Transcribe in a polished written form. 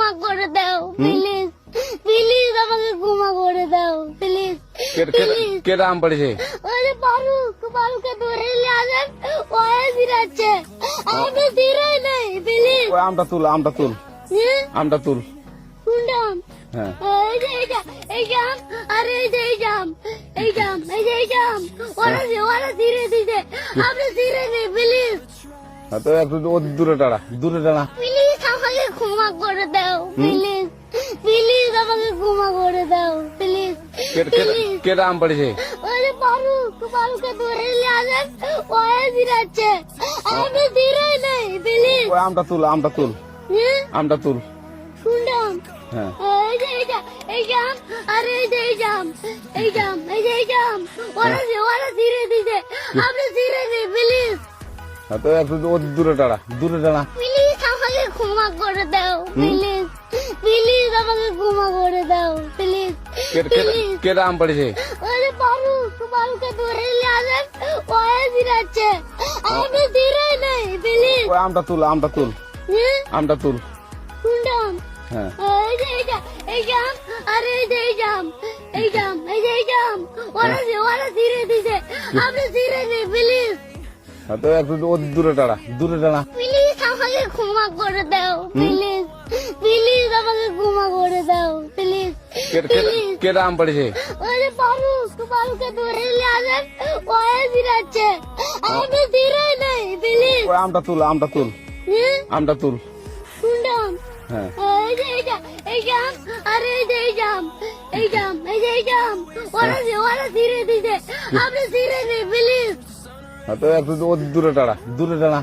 ক্ষমা করে দাও প্লিজ, প্লিজ আমাকে ক্ষমা করে দাও প্লিজ। কেটা আম পড়েছে? ওই যে বারুকে ধরে নিয়ে আসেন, ওয়ে দিরাচ্ছে, আমি দিরাই নাই প্লিজ। ওই আমটা তুল, আমটা তুল, আমটা তুল। শুনলাম হ্যাঁ এই জাম, আরে এই জাম, ওরা ধীরে ধীরে, আপনি ধীরে নেই প্লিজ, তো একটু দূরে টাড়া, দূরে টাড়া। প্লিজ আমাকে ক্ষমা করে দাও প্লিজ, প্লিজ আমাকে ক্ষমা করে দাও প্লিজ। কেটা আম পড়েছে? ওই যে বারুকে ধরে নিয়ে আসেন, ওয়ে দিরাচ্ছে, আমি ধীরে নেই প্লিজ। ওই আমটা তুল, আমটা তুল, আমটা তুল। শুনলাম হ্যাঁ এই জাম, আরে এই জাম, ওরা ধীরে ধীরে, আপনি ধীরে নেই প্লিজ, তো একটু দূরে টাড়া, দূরে টাড়া। প্লিজ আমাকে ক্ষমা করে দাও প্লিজ, প্লিজ আমাকে ক্ষমা করে দাও প্লিজ, প্লিজ। কেটা আম পড়েছে? ওই যে বারুকে ধরে নিয়ে আসেন, ওয়ে দিরাচ্ছে, আমি ধীরে নেই প্লিজ। ওই আমটা তুল, আমটা তুল, আমটা তুল। শুনলাম হ্যাঁ এই জাম, আরে এই জাম, ওরা ধীরে ধীরে, আপনি ধীরে নেই প্লিজ, তো একটু দূরে টাড়া, দূরে টাড়া। প্লিজ আমাকে ক্ষমা করে দাও প্লিজ, প্লিজ আমাকে ক্ষমা করে দাও প্লিজ, প্লিজ। কেটা আম পড়েছে? ওই যে বারুকে ধরে নিয়ে আসেন, ওয়ে দিরাচ্ছে, আমি ধীরে নেই প্লিজ। ওই আমটা তুল, আমটা তুল, আমটা তুল। শুনলাম হ্যাঁ এই জাম, আরে এই জাম, ওরা ধীরে ধীরে, আপনি ধীরে নেই প্লিজ, তো একটু দূরে টাড়া, দূরে টাড়া।